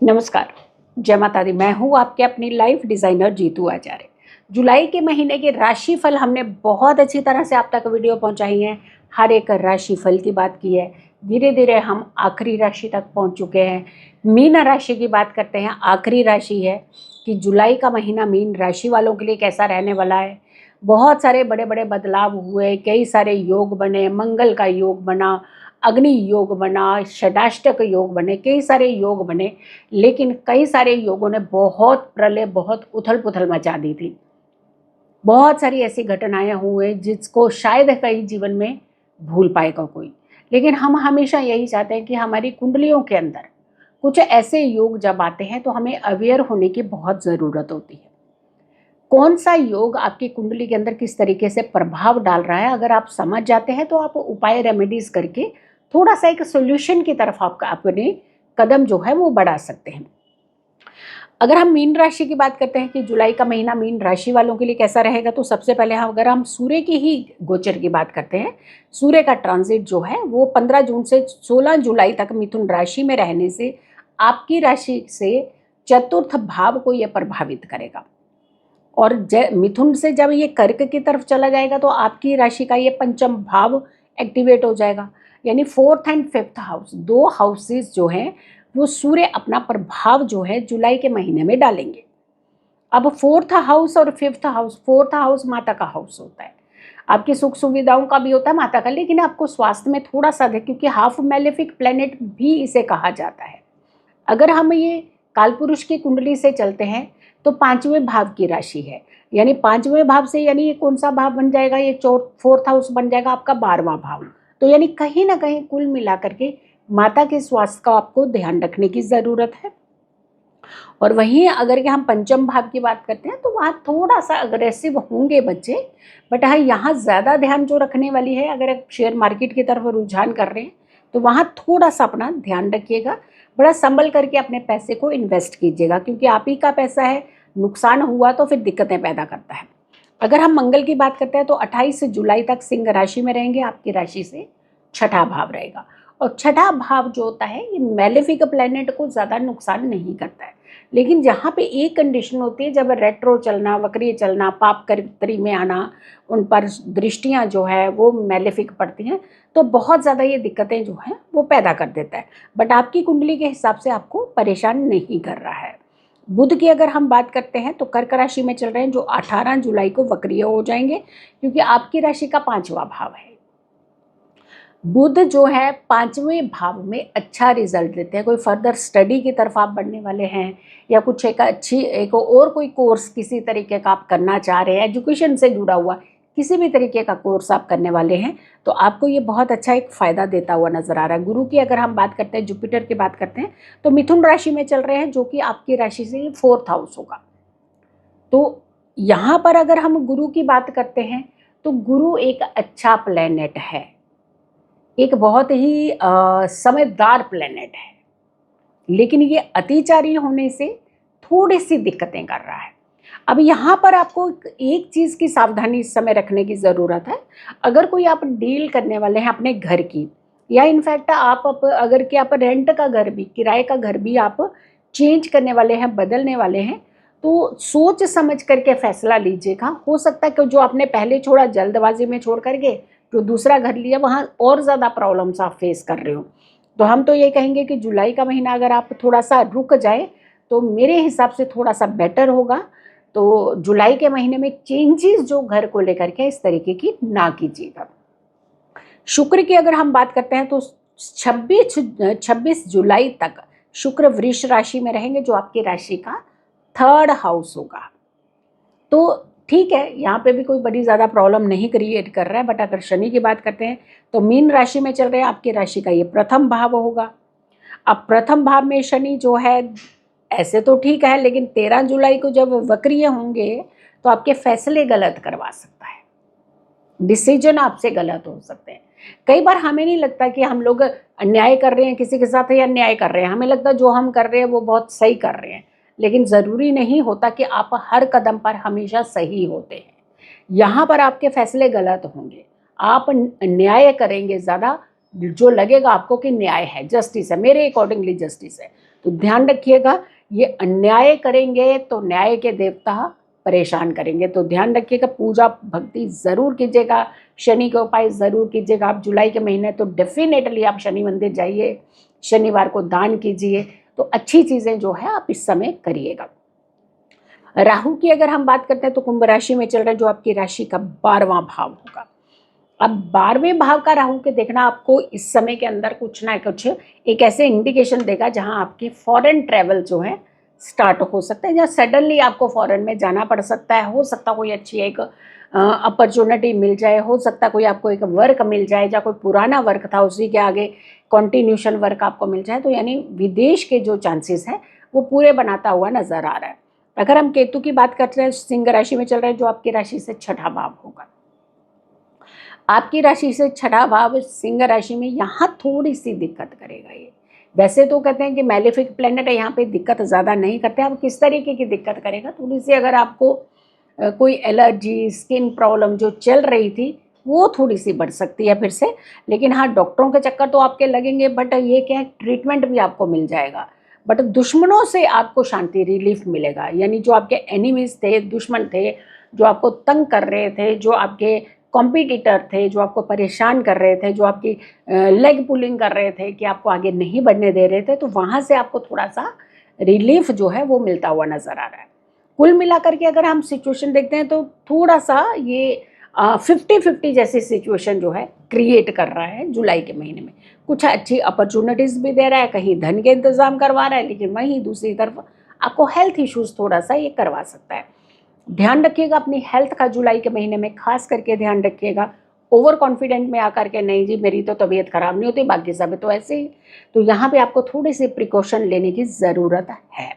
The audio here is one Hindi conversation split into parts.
नमस्कार। जय माता दी। मैं हूँ आपके अपनी लाइफ डिज़ाइनर जीतू आचार्य। जुलाई के महीने के राशिफल हमने बहुत अच्छी तरह से आप तक वीडियो पहुँचाई हैं। हर एक राशिफल की बात की है। धीरे धीरे हम आखिरी राशि तक पहुँच चुके हैं। मीन राशि की बात करते हैं। आखिरी राशि है कि जुलाई का महीना मीन राशि वालों के लिए कैसा रहने वाला है। बहुत सारे बड़े बड़े बदलाव हुए, कई सारे योग बने, मंगल का योग बना, अग्नि योग बना, षडाष्टक योग बने, कई सारे योग बने। लेकिन कई सारे योगों ने बहुत प्रलय, बहुत उथल पुथल मचा दी थी। बहुत सारी ऐसी घटनाएं हुए जिसको शायद कई जीवन में भूल पाएगा कोई। लेकिन हम हमेशा यही चाहते हैं कि हमारी कुंडलियों के अंदर कुछ ऐसे योग जब आते हैं तो हमें अवेयर होने की बहुत ज़रूरत होती है। कौन सा योग आपकी कुंडली के अंदर किस तरीके से प्रभाव डाल रहा है, अगर आप समझ जाते हैं तो आप उपाय रेमेडीज करके थोड़ा सा एक सोल्यूशन की तरफ आपका अपने कदम जो है वो बढ़ा सकते हैं। अगर हम मीन राशि की बात करते हैं कि जुलाई का महीना मीन राशि वालों के लिए कैसा रहेगा, तो सबसे पहले अगर हम सूर्य की ही गोचर की बात करते हैं, सूर्य का ट्रांजिट जो है वो 15 जून से 16 जुलाई तक मिथुन राशि में रहने से आपकी राशि से चतुर्थ भाव को यह प्रभावित करेगा। और मिथुन से जब ये कर्क की तरफ चला जाएगा तो आपकी राशि का ये पंचम भाव एक्टिवेट हो जाएगा। यानी फोर्थ एंड फिफ्थ हाउस, दो हाउसेस जो हैं वो सूर्य अपना प्रभाव जो है जुलाई के महीने में डालेंगे। अब फोर्थ हाउस और फिफ्थ हाउस, फोर्थ हाउस माता का हाउस होता है, आपकी सुख सुविधाओं का भी होता है माता का, लेकिन आपको स्वास्थ्य में थोड़ा सा है, क्योंकि हाफ मैलेफिक प्लेनेट भी इसे कहा जाता है। अगर हम ये कालपुरुष की कुंडली से चलते हैं तो पांचवें भाव की राशि है। यानी पांचवें भाव से यानी ये कौन सा भाव बन जाएगा, ये फोर्थ हाउस बन जाएगा आपका 12वां भाव। तो यानी कहीं ना कहीं कुल मिलाकर के माता के स्वास्थ्य का आपको ध्यान रखने की ज़रूरत है। और वहीं अगर कि हम पंचम भाव की बात करते हैं तो वहाँ थोड़ा सा अग्रेसिव होंगे बच्चे, बट हाँ यहाँ ज़्यादा ध्यान जो रखने वाली है, अगर आप शेयर मार्केट की तरफ रुझान कर रहे हैं तो वहाँ थोड़ा सा अपना ध्यान रखिएगा, बड़ा संभल करके अपने पैसे को इन्वेस्ट कीजिएगा, क्योंकि आप ही का पैसा है, नुकसान हुआ तो फिर दिक्कतें पैदा करता है। अगर हम मंगल की बात करते हैं तो 28 जुलाई तक सिंह राशि में रहेंगे, आपकी राशि से छठा भाव रहेगा। और छठा भाव जो होता है ये मैलेफिक प्लैनेट को ज़्यादा नुकसान नहीं करता है। लेकिन जहाँ पे एक कंडीशन होती है, जब रेट्रो चलना, वक्रीय चलना, पाप कर्त्री में आना, उन पर दृष्टियाँ जो है वो मैलेफिक पड़ती हैं, तो बहुत ज़्यादा ये दिक्कतें जो हैं वो पैदा कर देता है। बट आपकी कुंडली के हिसाब से आपको परेशान नहीं कर रहा है। बुध की अगर हम बात करते हैं तो कर्क राशि में चल रहे हैं, जो 18 जुलाई को वक्रीय हो जाएंगे, क्योंकि आपकी राशि का 5वां भाव है। बुध जो है 5वें भाव में अच्छा रिजल्ट देते हैं। कोई फर्दर स्टडी की तरफ आप बढ़ने वाले हैं, या कुछ एक और कोई कोर्स किसी तरीके का आप करना चाह रहे हैं, एजुकेशन से जुड़ा हुआ किसी भी तरीके का कोर्स आप करने वाले हैं, तो आपको ये बहुत अच्छा एक फ़ायदा देता हुआ नज़र आ रहा है। गुरु की अगर हम बात करते हैं, जुपिटर की बात करते हैं, तो मिथुन राशि में चल रहे हैं, जो कि आपकी राशि से फोर्थ हाउस होगा। तो यहाँ पर अगर हम गुरु की बात करते हैं तो गुरु एक अच्छा प्लेनेट है, एक बहुत ही समझदार प्लेनेट है, लेकिन ये अतिचारी होने से थोड़ी सी दिक्कतें कर रहा है। अब यहाँ पर आपको एक चीज़ की सावधानी इस समय रखने की ज़रूरत है। अगर कोई आप डील करने वाले हैं अपने घर की, या इनफैक्ट अगर कि आप रेंट का घर भी, किराए का घर भी आप चेंज करने वाले हैं, बदलने वाले हैं, तो सोच समझ करके फैसला लीजिएगा। हो सकता है कि जो आपने पहले छोड़ा जल्दबाजी में छोड़ करके जो दूसरा घर लिया, वहाँ और ज़्यादा प्रॉब्लम्स आप फेस कर रहे हो। तो हम तो ये कहेंगे कि जुलाई का महीना अगर आप थोड़ा सा रुक जाए तो मेरे हिसाब से थोड़ा सा बेटर होगा। तो जुलाई के महीने में चेंजेस जो घर को लेकर के इस तरीके की ना कीजिएगा। शुक्र की अगर हम बात करते हैं तो 26 जुलाई तक शुक्र वृष राशि में रहेंगे, जो आपकी राशि का थर्ड हाउस होगा। तो ठीक है, यहाँ पे भी कोई बड़ी ज़्यादा प्रॉब्लम नहीं क्रिएट कर रहा है। बट अगर शनि की बात करते हैं तो मीन राशि में चल रहे हैं, आपकी राशि का ये प्रथम भाव होगा। अब प्रथम भाव में शनि जो है ऐसे तो ठीक है, लेकिन 13 जुलाई को जब वक्रीय होंगे तो आपके फैसले गलत करवा सकता है, डिसीजन आपसे गलत हो सकते हैं। कई बार हमें नहीं लगता कि हम लोग अन्याय कर रहे हैं किसी के साथ या अन्याय कर रहे हैं, हमें लगता है जो हम कर रहे हैं वो बहुत सही कर रहे हैं, लेकिन ज़रूरी नहीं होता कि आप हर कदम पर हमेशा सही होते हैं। यहाँ पर आपके फैसले गलत होंगे, आप न्याय करेंगे ज़्यादा, जो लगेगा आपको कि न्याय है, जस्टिस है, मेरे अकॉर्डिंगली जस्टिस है, तो ध्यान रखिएगा, ये अन्याय करेंगे तो न्याय के देवता परेशान करेंगे। तो ध्यान रखिएगा, पूजा भक्ति ज़रूर कीजिएगा, शनि का उपाय ज़रूर कीजिएगा। आप जुलाई के महीने तो डेफिनेटली आप शनि मंदिर जाइए, शनिवार को दान कीजिए, तो अच्छी चीज़ें जो है आप इस समय करिएगा। राहु की अगर हम बात करते हैं तो कुंभ राशि में चल रहा है, जो आपकी राशि का 12वां भाव होगा। अब 12वें भाव का राहु के देखना आपको इस समय के अंदर कुछ ना कुछ एक ऐसे इंडिकेशन देगा जहां आपकी फॉरेन ट्रैवल जो है स्टार्ट हो सकता है, या सडनली आपको फॉरेन में जाना पड़ सकता है। हो सकता कोई अच्छी एक अपॉर्चुनिटी मिल जाए, हो सकता कोई आपको एक वर्क मिल जाए, या कोई पुराना वर्क था उसी के आगे कंटिन्यूशन वर्क आपको मिल जाए। तो यानी विदेश के जो चांसेस हैं वो पूरे बनाता हुआ नजर आ रहा है। अगर हम केतु की बात करते हैं, सिंह राशि में चल रहा है, जो आपकी राशि से 6ठा भाव होगा। आपकी राशि से 6ठा भाव सिंह राशि में यहाँ थोड़ी सी दिक्कत करेगा। ये वैसे तो कहते हैं कि मैलेफिक प्लेनेट है, यहाँ पे दिक्कत ज़्यादा नहीं करते। अब किस तरीके की दिक्कत करेगा, थोड़ी सी अगर आपको कोई एलर्जी, स्किन प्रॉब्लम जो चल रही थी वो थोड़ी सी बढ़ सकती है फिर से। लेकिन हाँ, डॉक्टरों के चक्कर तो आपके लगेंगे, बट ये क्या है, ट्रीटमेंट भी आपको मिल जाएगा। बट दुश्मनों से आपको शांति, रिलीफ मिलेगा। यानी जो आपके एनिमीज थे, दुश्मन थे, जो आपको तंग कर रहे थे, जो आपके कॉम्पिटिटर थे, जो आपको परेशान कर रहे थे, जो आपकी लेग पुलिंग कर रहे थे कि आपको आगे नहीं बढ़ने दे रहे थे, तो वहाँ से आपको थोड़ा सा रिलीफ जो है वो मिलता हुआ नज़र आ रहा है। कुल मिलाकर के अगर हम सिचुएशन देखते हैं तो थोड़ा सा ये 50-50 जैसी सिचुएशन जो है क्रिएट कर रहा है जुलाई के महीने में। कुछ अच्छी अपॉर्चुनिटीज़ भी दे रहा है, कहीं धन के इंतज़ाम करवा रहा है, लेकिन वहीं दूसरी तरफ आपको हेल्थ इश्यूज़ थोड़ा सा ये करवा सकता है। ध्यान रखिएगा अपनी हेल्थ का, जुलाई के महीने में खास करके ध्यान रखिएगा। ओवर कॉन्फिडेंट में आकर के नहीं जी मेरी तो तबीयत खराब नहीं होती, बाकी सब तो ऐसे ही, तो यहाँ पे आपको थोड़ी सी प्रिकॉशन लेने की ज़रूरत है,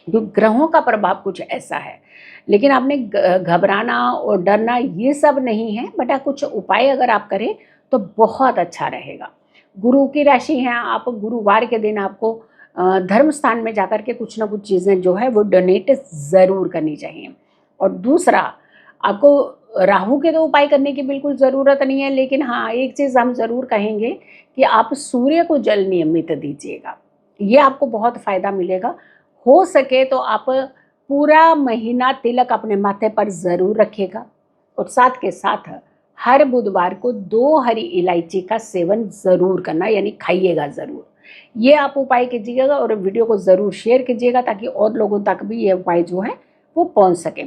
क्योंकि ग्रहों का प्रभाव कुछ ऐसा है। लेकिन आपने घबराना और डरना ये सब नहीं है, बट कुछ उपाय अगर आप करें तो बहुत अच्छा रहेगा। गुरु की राशि है, आप गुरुवार के दिन आपको धर्म स्थान में जाकर के कुछ ना कुछ चीज़ें जो है वो डोनेट ज़रूर करनी चाहिए। और दूसरा, आपको राहु के तो उपाय करने की बिल्कुल ज़रूरत नहीं है, लेकिन हाँ एक चीज़ हम ज़रूर कहेंगे कि आप सूर्य को जल नियमित दीजिएगा, ये आपको बहुत फ़ायदा मिलेगा। हो सके तो आप पूरा महीना तिलक अपने माथे पर ज़रूर रखिएगा, और साथ के साथ हर बुधवार को 2 हरी इलायची का सेवन ज़रूर करना, यानी खाइएगा ज़रूर। ये आप उपाय कीजिएगा और वीडियो को ज़रूर शेयर कीजिएगा ताकि और लोगों तक भी ये उपाय जो है वो पहुंच सके।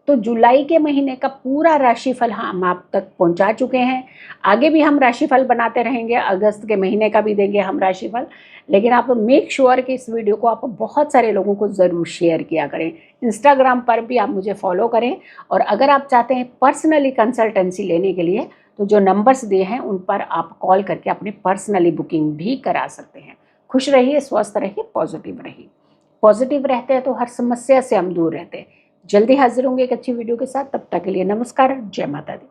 तो जुलाई के महीने का पूरा राशिफल हम आप तक पहुंचा चुके हैं। आगे भी हम राशिफल बनाते रहेंगे, अगस्त के महीने का भी देंगे हम राशिफल। लेकिन आप मेक श्योर कि इस वीडियो को आप बहुत सारे लोगों को ज़रूर शेयर किया करें। इंस्टाग्राम पर भी आप मुझे फॉलो करें, और अगर आप चाहते हैं पर्सनली कंसल्टेंसी लेने के लिए तो जो नंबर्स दिए हैं उन पर आप कॉल करके अपनी पर्सनली बुकिंग भी करा सकते हैं। खुश रहिए, स्वस्थ रहिए, पॉजिटिव रहिए। पॉजिटिव रहते हैं तो हर समस्या से हम दूर रहते हैं। जल्दी हाजिर होंगे एक अच्छी वीडियो के साथ, तब तक के लिए नमस्कार, जय माता दी।